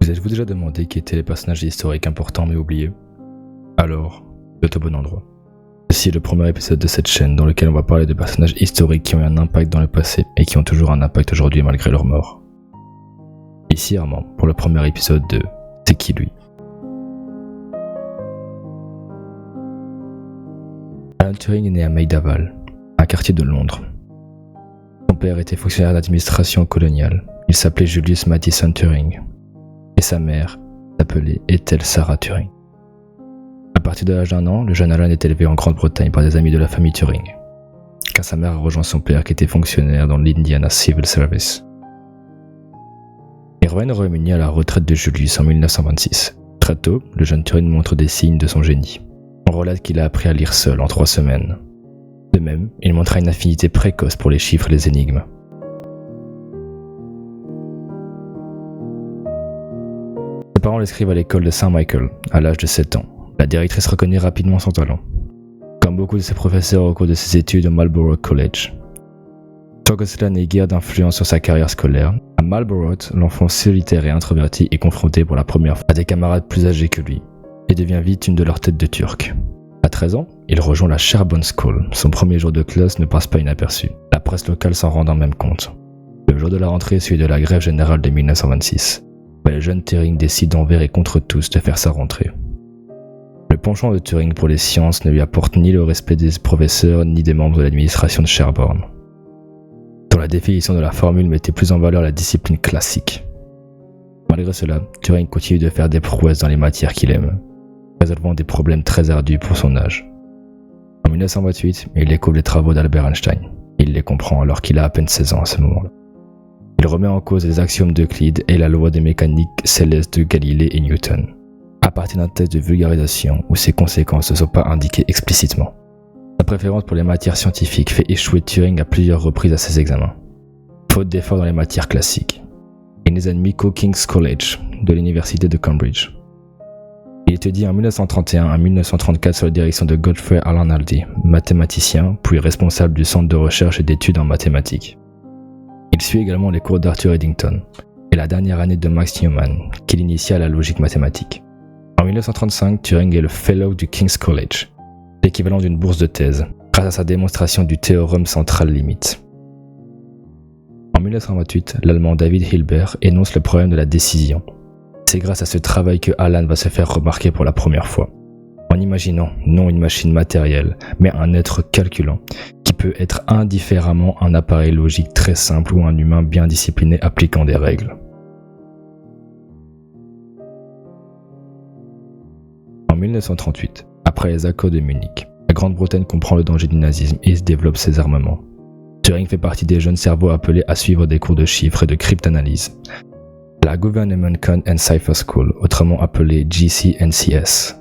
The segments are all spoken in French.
Vous êtes-vous déjà demandé qui étaient les personnages historiques importants mais oubliés? Alors, vous êtes au bon endroit. Ceci est le premier épisode de cette chaîne dans lequel on va parler de personnages historiques qui ont eu un impact dans le passé et qui ont toujours un impact aujourd'hui malgré leur mort. Ici Armand pour le premier épisode de C'est qui lui? Alan Turing est né à Maydaval, un quartier de Londres. Son père était fonctionnaire d'administration coloniale. Il s'appelait Julius Mathison Turing. Et sa mère s'appelait Ethel Sarah Turing. À partir de l'âge d'1 an, le jeune Alan est élevé en Grande-Bretagne par des amis de la famille Turing, car sa mère a rejoint son père qui était fonctionnaire dans l'Indiana Civil Service. Il revient au Royaume-Uni à la retraite de Julius en 1926. Très tôt, le jeune Turing montre des signes de son génie. On relate qu'il a appris à lire seul en 3 semaines. De même, il montra une affinité précoce pour les chiffres et les énigmes. Ses parents l'inscrivent à l'école de Saint-Michael à l'âge de 7 ans. La directrice reconnaît rapidement son talent, comme beaucoup de ses professeurs au cours de ses études au Marlborough College. Sans que cela n'ait guère d'influence sur sa carrière scolaire, à Marlborough, l'enfant solitaire et introverti est confronté pour la première fois à des camarades plus âgés que lui, et devient vite une de leurs têtes de turc. À 13 ans, il rejoint la Sherborne School. Son premier jour de classe ne passe pas inaperçu. La presse locale s'en rend même compte. Le jour de la rentrée suit de la grève générale de 1926. Mais le jeune Turing décide envers et contre tous de faire sa rentrée. Le penchant de Turing pour les sciences ne lui apporte ni le respect des professeurs ni des membres de l'administration de Sherborne, dont la définition de la formule mettait plus en valeur la discipline classique. Malgré cela, Turing continue de faire des prouesses dans les matières qu'il aime, résolvant des problèmes très ardus pour son âge. En 1928, il découvre les travaux d'Albert Einstein. Il les comprend alors qu'il a à peine 16 ans à ce moment-là. Il remet en cause les axiomes d'Euclide et la loi des mécaniques célestes de Galilée et Newton, à partir d'un test de vulgarisation où ses conséquences ne sont pas indiquées explicitement. Sa préférence pour les matières scientifiques fait échouer Turing à plusieurs reprises à ses examens, faute d'efforts dans les matières classiques. Il n'est admis qu'au King's College de l'université de Cambridge. Il étudie en 1931 à 1934 sous la direction de Godfrey Alan Hardy, mathématicien, puis responsable du centre de recherche et d'études en mathématiques. Il suit également les cours d'Arthur Eddington et la dernière année de Max Newman, qui l'initia à la logique mathématique. En 1935, Turing est le Fellow du King's College, l'équivalent d'une bourse de thèse, grâce à sa démonstration du théorème central limite. En 1928, l'Allemand David Hilbert énonce le problème de la décision. C'est grâce à ce travail que Alan va se faire remarquer pour la première fois, en imaginant non une machine matérielle, mais un être calculant, qui peut être indifféremment un appareil logique très simple ou un humain bien discipliné appliquant des règles. En 1938, après les accords de Munich, la Grande-Bretagne comprend le danger du nazisme et se développe ses armements. Turing fait partie des jeunes cerveaux appelés à suivre des cours de chiffres et de cryptanalyse. La Government Con and Cipher School, autrement appelée GCNCS.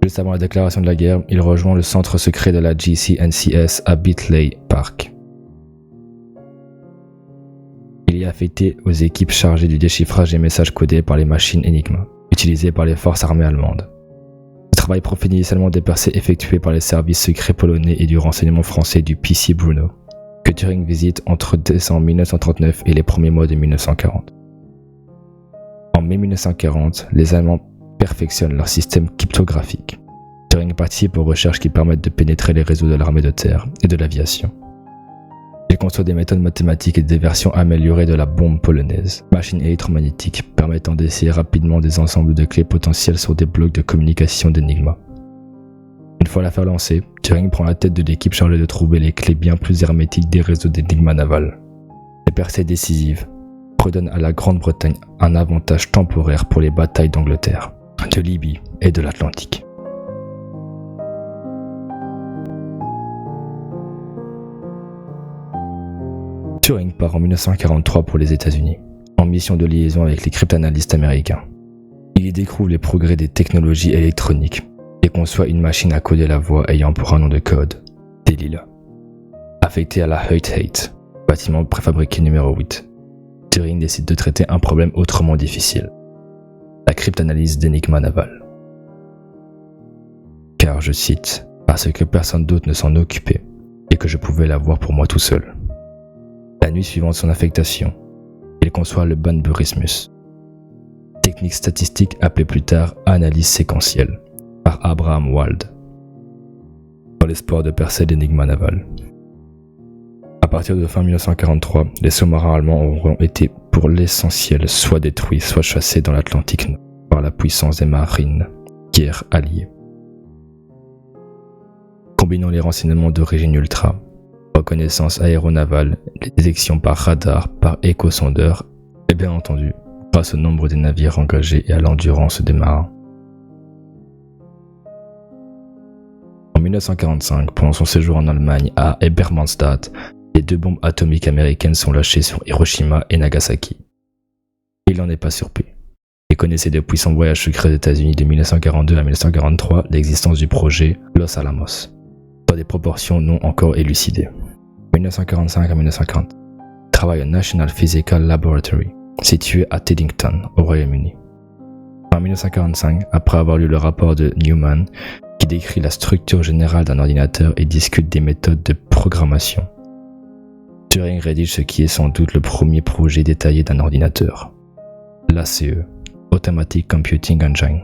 Juste avant la déclaration de la guerre, il rejoint le centre secret de la GCNCS à Bletchley Park. Il est affecté aux équipes chargées du déchiffrage des messages codés par les machines Enigma, utilisées par les forces armées allemandes. Ce travail profite initialement des percées effectuées par les services secrets polonais et du renseignement français du PC Bruno, que Turing visite entre décembre 1939 et les premiers mois de 1940. En mai 1940, les Allemands perfectionnent leur système cryptographique. Turing participe aux recherches qui permettent de pénétrer les réseaux de l'armée de terre et de l'aviation. Il construit des méthodes mathématiques et des versions améliorées de la bombe polonaise, machine électromagnétique permettant d'essayer rapidement des ensembles de clés potentielles sur des blocs de communication d'Enigma. Une fois l'affaire lancée, Turing prend la tête de l'équipe chargée de trouver les clés bien plus hermétiques des réseaux d'Enigma naval. Les percées décisives redonnent à la Grande-Bretagne un avantage temporaire pour les batailles d'Angleterre, de Libye et de l'Atlantique. Turing part en 1943 pour les États-Unis, en mission de liaison avec les cryptanalystes américains. Il y découvre les progrès des technologies électroniques et conçoit une machine à coder la voix ayant pour un nom de code Delilah. Affecté à la Hoyt-Tate, bâtiment préfabriqué numéro 8, Turing décide de traiter un problème autrement difficile, la cryptanalyse d'Enigma naval. Car, je cite, « parce que personne d'autre ne s'en occupait et que je pouvais la voir pour moi tout seul ». La nuit suivante son affectation, il conçoit le Banburismus, technique statistique appelée plus tard analyse séquentielle, par Abraham Wald, dans l'espoir de percer l'énigme navale. À partir de fin 1943, les sous-marins allemands auront été pour l'essentiel soit détruits, soit chassés dans l'Atlantique Nord par la puissance des marines guerres alliées. Combinant les renseignements d'origine ultra, reconnaissance aéronavale, les détections par radar, par échosondeur, et bien entendu, grâce au nombre des navires engagés et à l'endurance des marins. En 1945, pendant son séjour en Allemagne à Ebermannstadt, les 2 bombes atomiques américaines sont lâchées sur Hiroshima et Nagasaki. Il n'en est pas surpris. Il connaissait depuis son voyage secret aux États-Unis de 1942 à 1943 l'existence du projet Los Alamos, dans des proportions non encore élucidées. 1945 à 1940, il travaille au National Physical Laboratory, situé à Teddington, au Royaume-Uni. En 1945, après avoir lu le rapport de Newman, qui décrit la structure générale d'un ordinateur et discute des méthodes de programmation, Turing rédige ce qui est sans doute le premier projet détaillé d'un ordinateur, l'ACE, Automatic Computing Engine.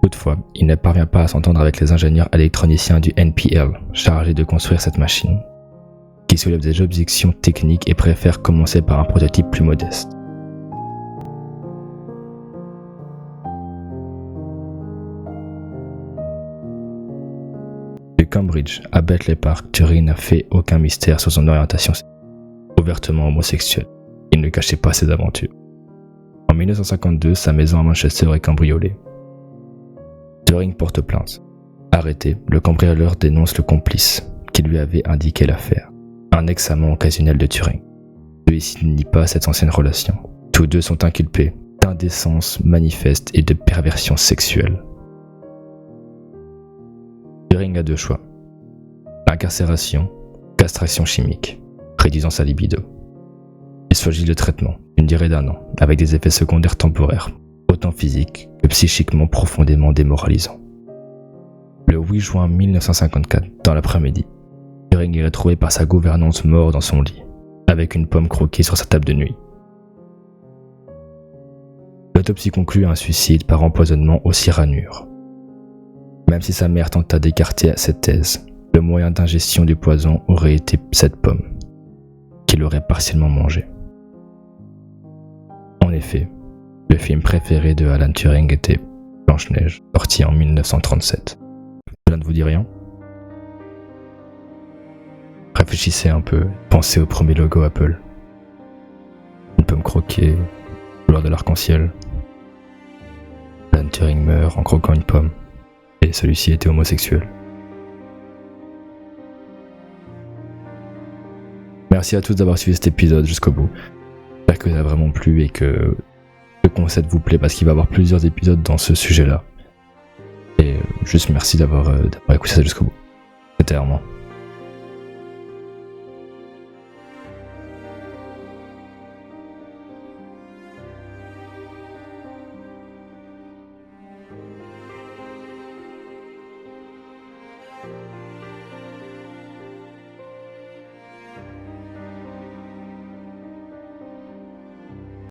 Toutefois, il ne parvient pas à s'entendre avec les ingénieurs électroniciens du NPL, chargés de construire cette machine, qui soulèvent des objections techniques et préfèrent commencer par un prototype plus modeste. De Cambridge à Bletchley Park, Turing n'a fait aucun mystère sur son orientation ouvertement homosexuelle. Il ne cachait pas ses aventures. En 1952, sa maison à Manchester est cambriolée. Turing porte plainte. Arrêté, le cambrioleur dénonce le complice qui lui avait indiqué l'affaire, un ex-amant occasionnel de Turing. Celui-ci ne nie pas cette ancienne relation. Tous deux sont inculpés d'indécence manifeste et de perversion sexuelle. Turing a 2 choix. Incarcération, castration chimique, réduisant sa libido. Il choisit le traitement, d'une durée d'1 an, avec des effets secondaires temporaires, autant physiques que psychiquement profondément démoralisants. Le 8 juin 1954, dans l'après-midi, Turing est retrouvé par sa gouvernante mort dans son lit, avec une pomme croquée sur sa table de nuit. L'autopsie conclut à un suicide par empoisonnement aux cyanure. Même si sa mère tenta d'écarter cette thèse, le moyen d'ingestion du poison aurait été cette pomme, qu'il aurait partiellement mangée. En effet, le film préféré de Alan Turing était Blanche-Neige, sorti en 1937. Cela ne vous dit rien ? Réfléchissez un peu, pensez au premier logo Apple. Une pomme croquée, couleur de l'arc-en-ciel. Alan Turing meurt en croquant une pomme, et celui-ci était homosexuel. Merci à tous d'avoir suivi cet épisode jusqu'au bout. J'espère que ça a vraiment plu et que le concept vous plaît parce qu'il va y avoir plusieurs épisodes dans ce sujet-là. Et juste merci d'avoir écouté ça jusqu'au bout. C'était Armand.